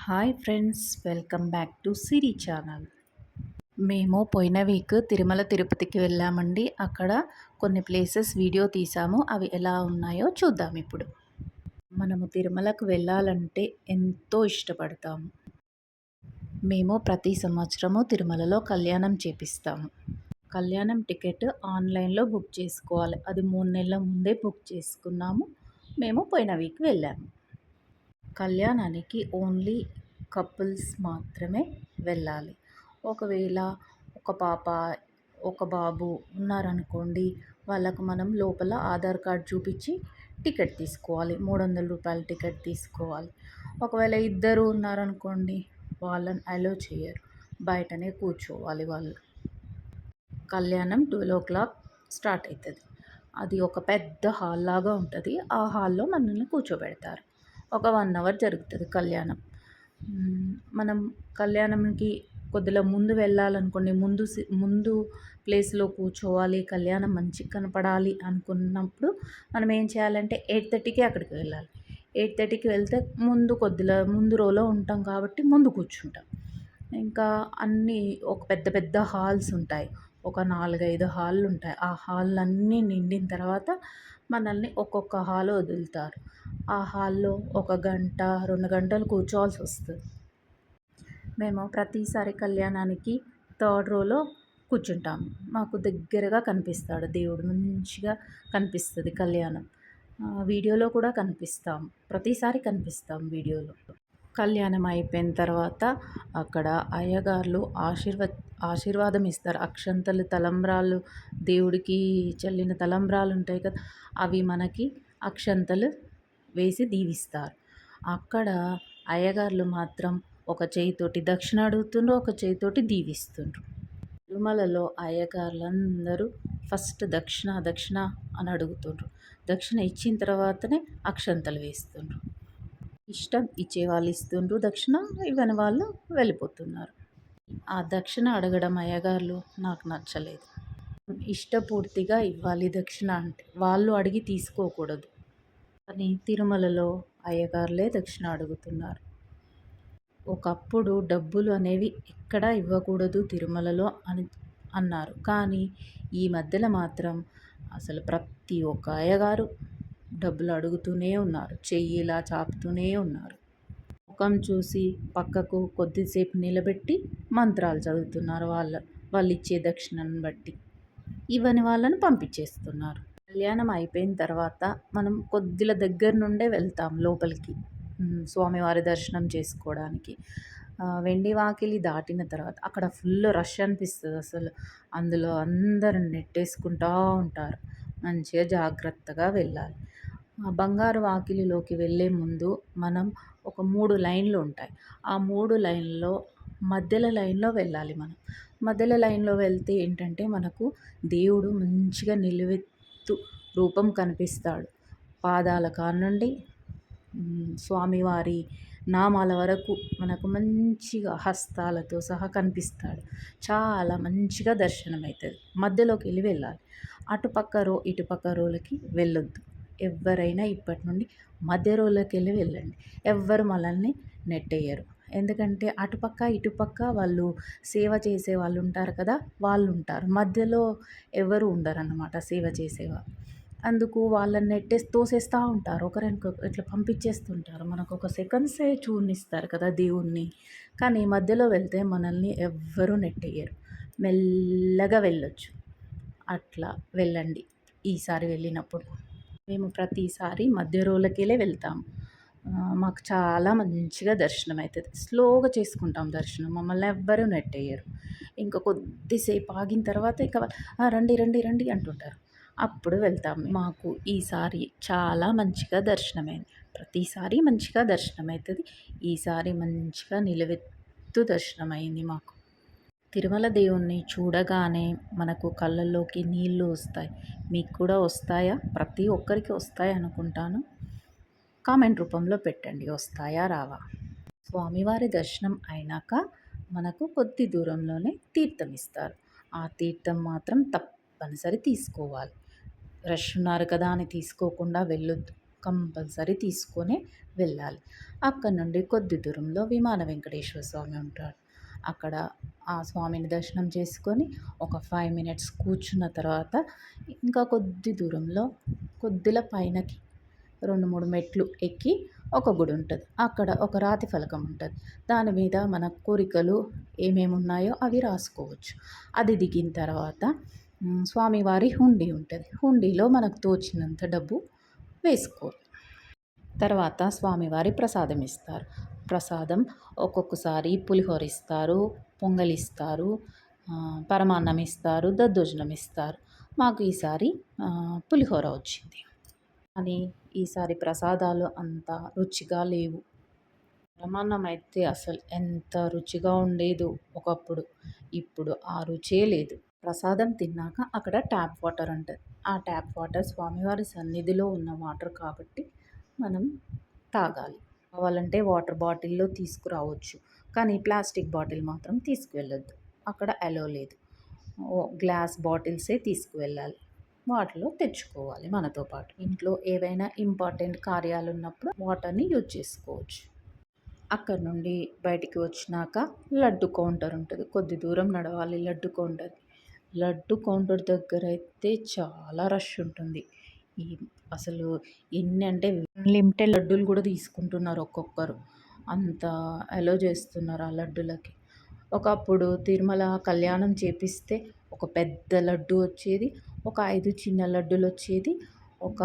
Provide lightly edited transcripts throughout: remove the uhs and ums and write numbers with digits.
Hi friends, welcome back to Siri channel. మేము పోయిన week Tirumala తిరుపతికి వెళ్ళామండి. అక్కడ కొన్ని ప్లేసెస్ వీడియో తీసాము. అవి ఎలా ఉన్నాయో చూద్దాం ఇప్పుడు. మనము తిరుమలకు వెళ్ళాలంటే ఎంతో ఇష్టపడతాము. మేము ప్రతి సంవత్సరము తిరుమలలో కళ్యాణం చేపిస్తాము. కళ్యాణం టికెట్ ఆన్లైన్లో బుక్ చేసుకోవాలి. అది 3 నెలల ముందే బుక్ చేసుకున్నాము. మేము పోయిన వీక్ వెళ్ళాము. కళ్యాణానికి ఓన్లీ కపుల్స్ మాత్రమే వెళ్ళాలి. ఒకవేళ ఒక పాప, ఒక బాబు ఉన్నారనుకోండి, వాళ్ళకు మనం లోపల ఆధార్ కార్డ్ చూపించి టికెట్ తీసుకోవాలి. 300 రూపాయల టికెట్ తీసుకోవాలి. ఒకవేళ ఇద్దరు ఉన్నారనుకోండి, వాళ్ళని అలో చేయరు. బయటనే కూర్చోవాలి వాళ్ళు. కళ్యాణం 12 స్టార్ట్ అవుతుంది. అది ఒక పెద్ద హాల్ లాగా ఉంటుంది. ఆ హాల్లో మనల్ని కూర్చోబెడతారు. ఒక 1 అవర్ జరుగుతుంది కళ్యాణం. మనం కళ్యాణంకి కొద్దిగా ముందు వెళ్ళాలనుకోండి, ముందు ప్లేస్లో కూర్చోవాలి, కళ్యాణం మంచిగా కనపడాలి అనుకున్నప్పుడు మనం ఏం చేయాలంటే 8:30కి అక్కడికి వెళ్ళాలి. 8:30కి వెళ్తే ముందు రోలో ఉంటాం కాబట్టి ముందు కూర్చుంటాం. ఇంకా అన్నీ ఒక పెద్ద పెద్ద హాల్స్ ఉంటాయి. ఒక 4, 5 హాల్లు ఉంటాయి. ఆ హాల్లన్నీ నిండిన తర్వాత మనల్ని ఒక్కొక్క హాల్ వదులుతారు. ఆ హాల్లో 1 గంట, 2 గంటలు కూర్చోవాల్సి వస్తుంది. మేము ప్రతిసారి కళ్యాణానికి 3rd రోలో కూర్చుంటాము. మాకు దగ్గరగా కనిపిస్తాడు దేవుడు. మంచిగా కనిపిస్తుంది కళ్యాణం. వీడియోలో కూడా కనిపిస్తాం. ప్రతిసారి కనిపిస్తాం వీడియోలో. కళ్యాణం అయిపోయిన తర్వాత అక్కడ అయ్యగార్లు ఆశీర్వాదం ఇస్తారు. అక్షంతలు, తలంబ్రాలు, దేవుడికి చల్లిన తలంబ్రాలు ఉంటాయి కదా, అవి మనకి అక్షంతలు వేసి దీవిస్తారు. అక్కడ అయ్యగార్లు మాత్రం ఒక చేయితోటి దక్షిణ అడుగుతుండ్రు, ఒక చేయితోటి దీవిస్తుండ్రు. తిరుమలలో అయ్యగార్లందరూ ఫస్ట్ దక్షిణ దక్షిణ అని అడుగుతుండ్రు. దక్షిణ ఇచ్చిన తర్వాతనే అక్షంతలు వేస్తుండ్రు. ఇష్టం ఇచ్చేవాళ్ళు ఇస్తుండ్రు దక్షిణ, ఇవ్వని వాళ్ళు వెళ్ళిపోతున్నారు. ఆ దక్షిణ అడగడం అయ్యగార్లు నాకు నచ్చలేదు. ఇష్టపూర్తిగా ఇవ్వాలి దక్షిణ అంటే. వాళ్ళు అడిగి తీసుకోకూడదు. కానీ తిరుమలలో అయ్యగారులే దక్షిణ అడుగుతున్నారు. ఒకప్పుడు డబ్బులు అనేవి ఎక్కడా ఇవ్వకూడదు తిరుమలలో అని అన్నారు. కానీ ఈ మధ్యలో మాత్రం అసలు ప్రతి ఒక్క అయ్యగారు డబ్బులు అడుగుతూనే ఉన్నారు. చెయ్యి ఇలా చాపుతూనే ఉన్నారు. ముఖం చూసి పక్కకు కొద్దిసేపు నిలబెట్టి మంత్రాలు చదువుతున్నారు. వాళ్ళు ఇచ్చే దక్షిణను బట్టి ఇవ్వని వాళ్ళని పంపించేస్తున్నారు. కళ్యాణం అయిపోయిన తర్వాత మనం కొద్దిగా దగ్గర నుండే వెళ్తాం లోపలికి స్వామివారి దర్శనం చేసుకోవడానికి. వెండి వాకిలి దాటిన తర్వాత అక్కడ ఫుల్ రష్ అనిపిస్తుంది అసలు. అందులో అందరూ నెట్టేసుకుంటూ ఉంటారు. మంచిగా జాగ్రత్తగా వెళ్ళాలి. బంగారు వాకిలిలోకి వెళ్ళే ముందు మనం ఒక 3 లైన్లు ఉంటాయి. ఆ 3 లైన్లో మధ్యలో లైన్లో వెళ్ళాలి మనం. మధ్యలో లైన్లో వెళ్తే ఏంటంటే మనకు దేవుడు మంచిగా నిలువెత్తు రూపం కనిపిస్తాడు. పాదాల కానుండి స్వామివారి నామాల వరకు మనకు మంచిగా హస్తాలతో సహా కనిపిస్తాడు. చాలా మంచిగా దర్శనం అవుతుంది. మధ్యలోకి వెళ్ళాలి. అటుపక్క రో ఇటుపక్క రోలకి వెళ్ళొద్దు. ఎవరైనా ఇప్పటి నుండి మధ్య రోలోకి వెళ్ళండి. ఎవ్వరు మనల్ని నెట్టేయరు. ఎందుకంటే అటుపక్క ఇటుపక్క వాళ్ళు సేవ చేసే వాళ్ళు ఉంటారు కదా, వాళ్ళు ఉంటారు. మధ్యలో ఎవరు ఉండరన్నమాట సేవ చేసేవాళ్ళు. అందుకు వాళ్ళని నెట్టేసి తోసేస్తూ ఉంటారు. ఒకరికొకరు ఇట్లా పంపించేస్తుంటారు. మనకు ఒక సెకండ్సే చూడనిస్తారు కదా దేవుణ్ణి. కానీ మధ్యలో వెళ్తే మనల్ని ఎవ్వరూ నెట్టేయరు. మెల్లగా వెళ్ళొచ్చు. అట్లా వెళ్ళండి ఈసారి వెళ్ళినప్పుడు. మేము ప్రతిసారి మధ్య రోలకెళ్ళే వెళ్తాము. మాకు చాలా మంచిగా దర్శనం అవుతుంది. స్లోగా చేసుకుంటాం దర్శనం. మమ్మల్ని ఎవ్వరూ నెట్టేయరు. ఇంకా కొద్దిసేపు ఆగిన తర్వాత ఇక రండి రండి రండి అంటుంటారు. అప్పుడు వెళ్తాం. మాకు ఈసారి చాలా మంచిగా దర్శనమైంది. ప్రతిసారి మంచిగా దర్శనం అవుతుంది. ఈసారి మంచిగా నిలువెత్తు దర్శనమైంది మాకు. తిరుమల దేవుణ్ణి చూడగానే మనకు కళ్ళల్లోకి నీళ్ళు వస్తాయి. మీకు కూడా వస్తాయా? ప్రతి ఒక్కరికి వస్తాయి అనుకుంటాను. కామెంట్ రూపంలో పెట్టండి, వస్తాయా రావా? స్వామివారి దర్శనం అయినాక మనకు కొద్ది దూరంలోనే తీర్థం ఇస్తారు. ఆ తీర్థం మాత్రం తప్పనిసరి తీసుకోవాలి. రష్ ఉన్నారు కదా అని తీసుకోకుండా వెళ్ళొద్దు. కంపల్సరీ తీసుకొని వెళ్ళాలి. అక్కడ నుండి కొద్ది దూరంలో విమాన వెంకటేశ్వర స్వామి ఉంటాడు. అక్కడ ఆ స్వామిని దర్శనం చేసుకొని ఒక 5 మినిట్స్ కూర్చున్న తర్వాత ఇంకా కొద్ది దూరంలో కొద్దిగా పైనకి 2, 3 మెట్లు ఎక్కి ఒక గుడి ఉంటది. అక్కడ ఒక రాతి ఫలకం ఉంటది. దాని మీద మన కోరికలు ఏమేమి ఉన్నాయో అవి రాసుకోవచ్చు. అది దిగిన తర్వాత స్వామివారి హుండీ ఉంటది. హుండీలో మనకు తోచినంత డబ్బు వేసుకోవాలి. తర్వాత స్వామివారి ప్రసాదం ఇస్తారు. ప్రసాదం ఒక్కొక్కసారి పులిహోర ఇస్తారు, పొంగలిస్తారు, పరమాన్నం ఇస్తారు, దద్దోజనం ఇస్తారు. మాకు ఈసారి పులిహోర వచ్చింది. కానీ ఈసారి ప్రసాదాలు అంత రుచిగా లేవు. పరమాన్నం అయితే అసలు ఎంత రుచిగా ఉండేదో ఒకప్పుడు. ఇప్పుడు ఆ రుచే లేదు. ప్రసాదం తిన్నాక అక్కడ ట్యాప్ వాటర్ ఉంటది. ఆ ట్యాప్ వాటర్ స్వామివారి సన్నిధిలో ఉన్న వాటర్ కాబట్టి మనం తాగాలి. కావాలంటే వాటర్ బాటిల్‌లో తీసుకురావచ్చు. కానీ ప్లాస్టిక్ బాటిల్ మాత్రం తీసుకువెళ్ళొద్దు. అక్కడ అలో లేదు. గ్లాస్ బాటిల్సే తీసుకువెళ్ళాలి. వాటిలో తెచ్చుకోవాలి మనతో పాటు. ఇంట్లో ఏవైనా ఇంపార్టెంట్ కార్యాలున్నప్పుడు వాటర్‌ని యూజ్ చేసుకోవచ్చు. అక్కడి నుండి బయటికి వచ్చినాక లడ్డు కౌంటర్ ఉంటది. కొద్ది దూరం నడవాలి లడ్డు కౌంటర్‌కి. లడ్డు కౌంటర్ దగ్గరైతే చాలా రష్ ఉంటుంది. ఈ అసలు ఎన్ని అంటే అన్‌లిమిటెడ్ లడ్డూలు కూడా తీసుకుంటున్నారు ఒక్కొక్కరు. అంత అలో చేస్తున్నారు ఆ లడ్డూలకి. ఒకప్పుడు తిరుమల కళ్యాణం చేపిస్తే ఒక పెద్ద లడ్డు వచ్చేది. ఒక 5 చిన్న లడ్డూలొచ్చేది. ఒక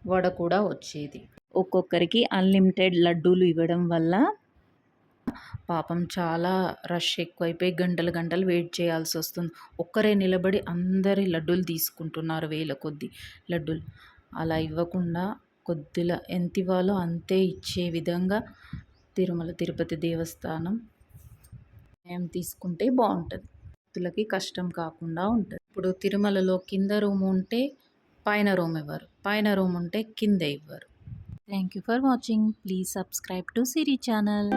వడ కూడా వచ్చేది. ఒక్కొక్కరికి అన్‌లిమిటెడ్ లడ్డూలు ఇవ్వడం వల్ల పాపం చాలా రష్ ఎక్కువైపోయి గంటలు గంటలు వెయిట్ చేయాల్సొస్తుంది. ఒక్కరే నిలబడి అందరి లడ్డూలు తీసుకుంటున్నారు వేల కొద్దీ లడ్డూలు. అలా ఇవ్వకుండా కొద్దిగా ఎంతివ్వాలో అంతే ఇచ్చే విధంగా తిరుమల తిరుపతి దేవస్థానం నిర్ణయం తీసుకుంటే బావుంటది. భక్తులకి కష్టం కాకుండా ఉంటది. ఇప్పుడు తిరుమలలో కింద రూమ్ ఉంటే పైన రూమ్ ఇవ్వరు. పైన రూమ్ ఉంటే కింద ఇవ్వరు. Thank you for watching. Please subscribe to Siri channel.